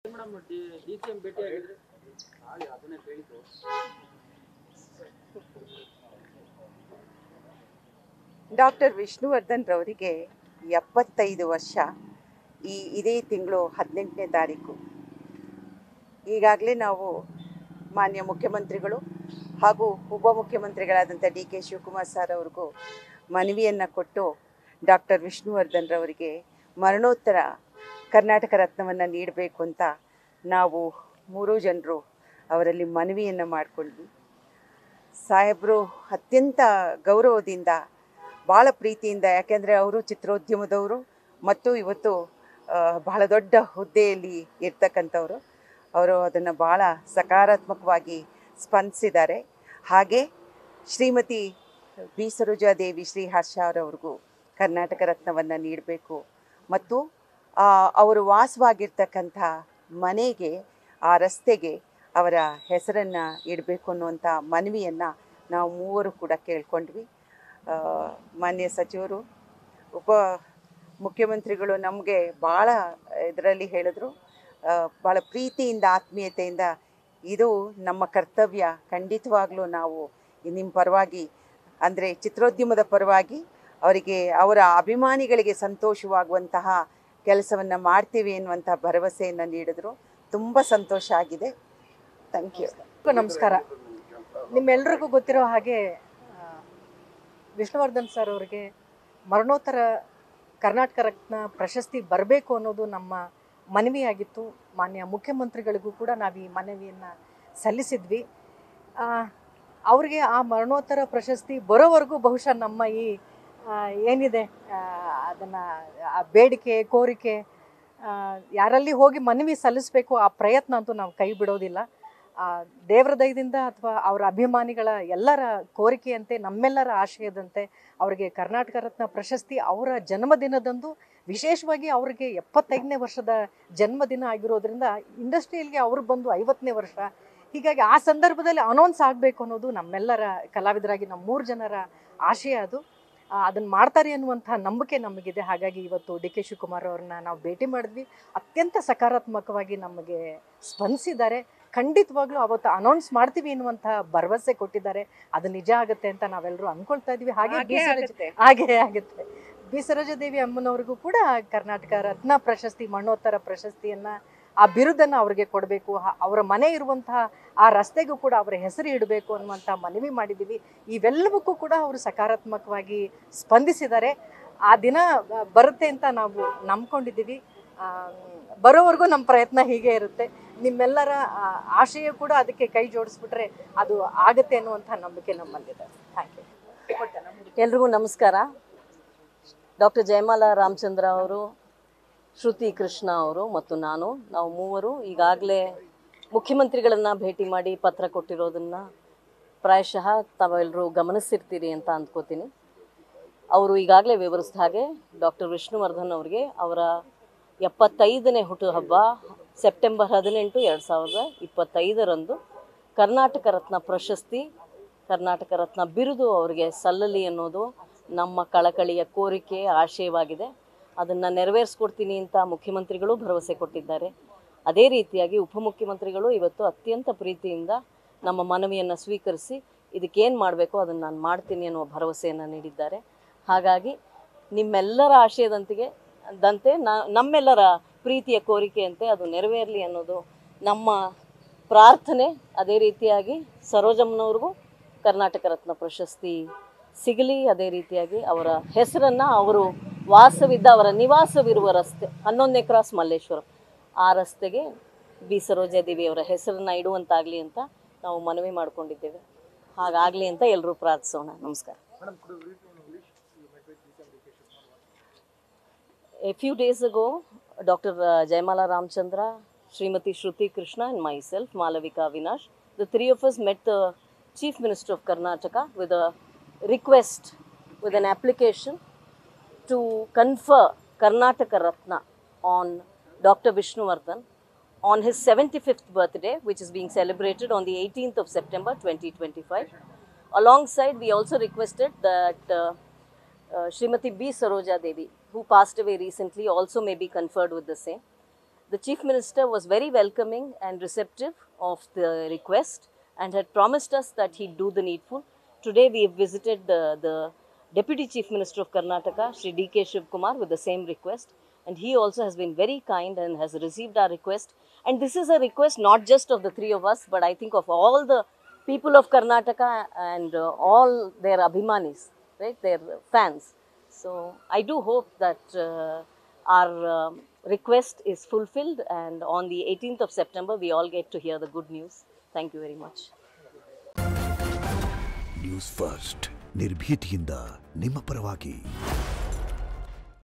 Madam ಡಿ.ಸಿ.ಎಂ ಭೇಟಿ ಆಗಿದ್ರೆ ಅದನ್ನೇ ಹೇಳಿದ್ದು. ಡಾಕ್ಟರ್ ವಿಷ್ಣುವರ್ಧನ್ ರವರಿಗೆ 75 ವರ್ಷ. ಇದೇ ತಿಂಗಳು 18ನೇ ತಾರೀಕು. ಈಗಾಗಲೇ ನಾವು ಮಾನ್ಯ ಮುಖ್ಯಮಂತ್ರಿಗಳು ಹಾಗೂ ಉಪಮುಖ್ಯಮಂತ್ರಿಗಳಾದಂಥ ಡಿ.ಕೆ. ಶಿವಕುಮಾರ್ ಸರ್ ಅವ್ರಿಗೂ ಮನವಿಯನ್ನು ಕೊಟ್ಟು ಡಾಕ್ಟರ್ ವಿಷ್ಣುವರ್ಧನ್ ರವರಿಗೆ ಮರಣೋತ್ತರ ಕರ್ನಾಟಕ ರತ್ನವನ್ನು ನೀಡಬೇಕು ಅಂತ ನಾವು 3 ಜನರು ಅವರಲ್ಲಿ ಮನವಿಯನ್ನು ಮಾಡಿಕೊಂಡ್ವಿ. ಸಾಹೇಬರು ಅತ್ಯಂತ ಗೌರವದಿಂದ, ಭಾಳ ಪ್ರೀತಿಯಿಂದ, ಯಾಕೆಂದರೆ ಅವರು ಚಿತ್ರೋದ್ಯಮದವರು ಮತ್ತು ಇವತ್ತು ಬಹಳ ದೊಡ್ಡ ಹುದ್ದೆಯಲ್ಲಿ ಇರ್ತಕ್ಕಂಥವ್ರು. ಅವರು ಅದನ್ನು ಭಾಳ ಸಕಾರಾತ್ಮಕವಾಗಿ ಸ್ಪಂದಿಸಿದ್ದಾರೆ. ಹಾಗೆ ಶ್ರೀಮತಿ ಬಿ ಸರೋಜಾದೇವಿ ಶ್ರೀ ಹರ್ಷ ಅವರವ್ರಿಗೂ ಕರ್ನಾಟಕ ರತ್ನವನ್ನು ನೀಡಬೇಕು ಮತ್ತು ಅವರು ವಾಸವಾಗಿರ್ತಕ್ಕಂಥ ಮನೆಗೆ, ಆ ರಸ್ತೆಗೆ ಅವರ ಹೆಸರನ್ನು ಇಡಬೇಕು ಅನ್ನುವಂಥ ಮನವಿಯನ್ನು ನಾವು 3 ಕೂಡ ಕೇಳ್ಕೊಂಡ್ವಿ. ಮಾನ್ಯ ಸಚಿವರು, ಉಪ ಮುಖ್ಯಮಂತ್ರಿಗಳು ನಮಗೆ ಭಾಳ ಇದರಲ್ಲಿ ಹೇಳಿದ್ರು, ಭಾಳ ಪ್ರೀತಿಯಿಂದ, ಆತ್ಮೀಯತೆಯಿಂದ ಇದು ನಮ್ಮ ಕರ್ತವ್ಯ, ಖಂಡಿತವಾಗ್ಲೂ ನಾವು ನಿಮ್ಮ ಪರವಾಗಿ, ಅಂದರೆ ಚಿತ್ರೋದ್ಯಮದ ಪರವಾಗಿ ಅವರಿಗೆ, ಅವರ ಅಭಿಮಾನಿಗಳಿಗೆ ಸಂತೋಷವಾಗುವಂತಹ ಕೆಲಸವನ್ನು ಮಾಡ್ತೀವಿ ಎನ್ನುವಂಥ ಭರವಸೆಯನ್ನು ನೀಡಿದ್ರು. ತುಂಬ ಸಂತೋಷ ಆಗಿದೆ. Thank you. ನಮಸ್ಕಾರ. ನಿಮ್ಮೆಲ್ರಿಗೂ ಗೊತ್ತಿರೋ ಹಾಗೆ ವಿಷ್ಣುವರ್ಧನ್ ಸರ್ ಅವರಿಗೆ ಮರಣೋತ್ತರ ಕರ್ನಾಟಕ ರತ್ನ ಪ್ರಶಸ್ತಿ ಬರಬೇಕು ಅನ್ನೋದು ನಮ್ಮ ಮನವಿಯಾಗಿತ್ತು. ಮಾನ್ಯ ಮುಖ್ಯಮಂತ್ರಿಗಳಿಗೂ ಕೂಡ ನಾವು ಈ ಮನವಿಯನ್ನು ಸಲ್ಲಿಸಿದ್ವಿ. ಅವರಿಗೆ ಆ ಮರಣೋತ್ತರ ಪ್ರಶಸ್ತಿ ಬರೋವರೆಗೂ ಬಹುಶಃ ನಮ್ಮ ಈ ಏನಿದೆ ಅದನ್ನು ಬೇಡಿಕೆ, ಕೋರಿಕೆ, ಯಾರಲ್ಲಿ ಹೋಗಿ ಮನವಿ ಸಲ್ಲಿಸಬೇಕು ಆ ಪ್ರಯತ್ನ ಅಂತೂ ನಾವು ಕೈ ಬಿಡೋದಿಲ್ಲ. ದೇವರ ದಯದಿಂದ ಅಥವಾ ಅವರ ಅಭಿಮಾನಿಗಳ ಎಲ್ಲರ ಕೋರಿಕೆಯಂತೆ, ನಮ್ಮೆಲ್ಲರ ಆಶಯದಂತೆ ಅವರಿಗೆ ಕರ್ನಾಟಕ ರತ್ನ ಪ್ರಶಸ್ತಿ ಅವರ ಜನ್ಮದಿನದಂದು, ವಿಶೇಷವಾಗಿ ಅವರಿಗೆ 75ನೇ ವರ್ಷದ ಜನ್ಮದಿನ ಆಗಿರೋದ್ರಿಂದ ಇಂಡಸ್ಟ್ರಿಯಲ್ಗೆ ಅವರು ಬಂದು 50ನೇ ವರ್ಷ. ಹೀಗಾಗಿ ಆ ಸಂದರ್ಭದಲ್ಲಿ ಅನೌನ್ಸ್ ಆಗಬೇಕು ಅನ್ನೋದು ನಮ್ಮೆಲ್ಲರ ಕಲಾವಿದರಾಗಿ ನಮ್ಮ 3 ಜನರ ಆಶಯ. ಅದನ್ನು ಮಾಡ್ತಾರೆ ಅನ್ನುವಂಥ ನಂಬಿಕೆ ನಮಗಿದೆ. ಹಾಗಾಗಿ ಇವತ್ತು ಡಿ.ಕೆ. ಶಿವಕುಮಾರ್ ಅವ್ರನ್ನ ನಾವು ಭೇಟಿ ಮಾಡಿದ್ವಿ. ಅತ್ಯಂತ ಸಕಾರಾತ್ಮಕವಾಗಿ ನಮಗೆ ಸ್ಪಂದಿಸಿದ್ದಾರೆ. ಖಂಡಿತವಾಗ್ಲೂ ಅವತ್ತು ಅನೌನ್ಸ್ ಮಾಡ್ತೀವಿ ಎನ್ನುವಂಥ ಭರವಸೆ ಕೊಟ್ಟಿದ್ದಾರೆ. ಅದು ನಿಜ ಆಗುತ್ತೆ ಅಂತ ನಾವೆಲ್ಲರೂ ಅಂದ್ಕೊಳ್ತಾ ಇದ್ವಿ. ಹಾಗೆ ಆಗುತ್ತೆ. ಬಿ ಸರೋಜಾದೇವಿ ಅಮ್ಮನವ್ರಿಗೂ ಕೂಡ ಕರ್ನಾಟಕ ರತ್ನ ಪ್ರಶಸ್ತಿ, ಮರಣೋತ್ತರ ಪ್ರಶಸ್ತಿಯನ್ನು, ಆ ಬಿರುದನ್ನು ಅವ್ರಿಗೆ ಕೊಡಬೇಕು. ಅವರ ಮನೆ ಇರುವಂತಹ ಆ ರಸ್ತೆಗೂ ಕೂಡ ಅವರ ಹೆಸರು ಇಡಬೇಕು ಅನ್ನುವಂಥ ಮನವಿ ಮಾಡಿದ್ದೀವಿ. ಇವೆಲ್ಲವಕ್ಕೂ ಕೂಡ ಅವರು ಸಕಾರಾತ್ಮಕವಾಗಿ ಸ್ಪಂದಿಸಿದ್ದಾರೆ. ಆ ದಿನ ಬರುತ್ತೆ ಅಂತ ನಾವು ನಂಬ್ಕೊಂಡಿದ್ದೀವಿ. ಬರೋವರೆಗೂ ನಮ್ಮ ಪ್ರಯತ್ನ ಹೀಗೆ ಇರುತ್ತೆ. ನಿಮ್ಮೆಲ್ಲರ ಆಶಯ ಕೂಡ ಅದಕ್ಕೆ ಕೈ ಜೋಡಿಸ್ಬಿಟ್ರೆ ಅದು ಆಗುತ್ತೆ ಅನ್ನುವಂಥ ನಂಬಿಕೆ ನಮ್ಮಲ್ಲಿದೆ. Thank you. ಎಲ್ರಿಗೂ ನಮಸ್ಕಾರ. ಡಾಕ್ಟರ್ ಜಯಮಾಲಾ ರಾಮಚಂದ್ರ ಅವರು, ಶ್ರುತಿ ಕೃಷ್ಣ ಅವರು ಮತ್ತು ನಾವು 3 ಈಗಾಗಲೇ ಮುಖ್ಯಮಂತ್ರಿಗಳನ್ನು ಭೇಟಿ ಮಾಡಿ ಪತ್ರ ಕೊಟ್ಟಿರೋದನ್ನು ಪ್ರಾಯಶಃ ತಾವೆಲ್ಲರೂ ಗಮನಿಸಿರ್ತೀರಿ ಅಂತ ಅಂದ್ಕೋತೀನಿ. ಅವರು ಈಗಾಗಲೇ ವಿವರಿಸಿದ ಹಾಗೆ ಡಾಕ್ಟರ್ ವಿಷ್ಣುವರ್ಧನ್ ಅವರಿಗೆ ಅವರ 75ನೇ ಹುಟ್ಟುಹಬ್ಬ ಸೆಪ್ಟೆಂಬರ್ 18, 2025ರಂದು ಕರ್ನಾಟಕ ರತ್ನ ಪ್ರಶಸ್ತಿ, ಕರ್ನಾಟಕ ರತ್ನ ಬಿರುದು ಅವರಿಗೆ ಸಲ್ಲಲಿ ಅನ್ನೋದು ನಮ್ಮ ಕಳಕಳಿಯ ಕೋರಿಕೆ, ಆಶಯವಾಗಿದೆ. ಅದನ್ನು ನೆರವೇರಿಸ್ಕೊಡ್ತೀನಿ ಅಂತ ಮುಖ್ಯಮಂತ್ರಿಗಳು ಭರವಸೆ ಕೊಟ್ಟಿದ್ದಾರೆ. ಅದೇ ರೀತಿಯಾಗಿ ಉಪಮುಖ್ಯಮಂತ್ರಿಗಳು ಇವತ್ತು ಅತ್ಯಂತ ಪ್ರೀತಿಯಿಂದ ನಮ್ಮ ಮನವಿಯನ್ನು ಸ್ವೀಕರಿಸಿ ಇದಕ್ಕೇನು ಮಾಡಬೇಕು ಅದನ್ನು ನಾನು ಮಾಡ್ತೀನಿ ಅನ್ನುವ ಭರವಸೆಯನ್ನು ನೀಡಿದ್ದಾರೆ. ಹಾಗಾಗಿ ನಿಮ್ಮೆಲ್ಲರ ಆಶಯದಂತೆ ನಮ್ಮೆಲ್ಲರ ಪ್ರೀತಿಯ ಕೋರಿಕೆಯಂತೆ ಅದು ನೆರವೇರಲಿ ಅನ್ನೋದು ನಮ್ಮ ಪ್ರಾರ್ಥನೆ. ಅದೇ ರೀತಿಯಾಗಿ ಸರೋಜಮ್ಮನವ್ರಿಗೂ ಕರ್ನಾಟಕ ರತ್ನ ಪ್ರಶಸ್ತಿ ಸಿಗಲಿ. ಅದೇ ರೀತಿಯಾಗಿ ಅವರ ಹೆಸರನ್ನು, ಅವರು ವಾಸವಿದ್ದ, ಅವರ ನಿವಾಸವಿರುವ ರಸ್ತೆ 11ನೇ ಕ್ರಾಸ್ ಮಲ್ಲೇಶ್ವರಂ, ಆ ರಸ್ತೆಗೆ ಬಿ ಸರೋಜಾದೇವಿ ಅವರ ಹೆಸರನ್ನು ಇಡುವಂತಾಗಲಿ ಅಂತ ನಾವು ಮನವಿ ಮಾಡಿಕೊಂಡಿದ್ದೇವೆ. ಹಾಗಾಗಲಿ ಅಂತ ಎಲ್ಲರೂ ಪ್ರಾರ್ಥಿಸೋಣ. ನಮಸ್ಕಾರ. A few days ago, Dr. Jayamala Ramchandra, Srimati Shruti Krishna and myself, Malavika Avinash, the 3 of us met the Chief Minister of Karnataka with a request, with an application to confer Karnataka Ratna on Dr. Vishnuvardhan on his 75th birthday, which is being celebrated on the 18th of September 2025. Alongside, we also requested that Srimati B. Saroja Devi, who passed away recently, also may be conferred with the same. The Chief Minister was very welcoming and receptive of the request and had promised us that he'd do the needful. Today we have visited the Deputy Chief Minister of Karnataka, Shri D.K. Shivkumar, with the same request, and he also has been very kind and has received our request. And this is a request not just of the three of us, but I think of all the people of Karnataka and all their abhimanis, right, their fans. So I do hope that our request is fulfilled, and on the 18th of September we all get to hear the good news. Thank you very much. News first ನಿರ್ಭೀತಿಯಿಂದ ನಿಮ್ಮ ಪರವಾಗಿ.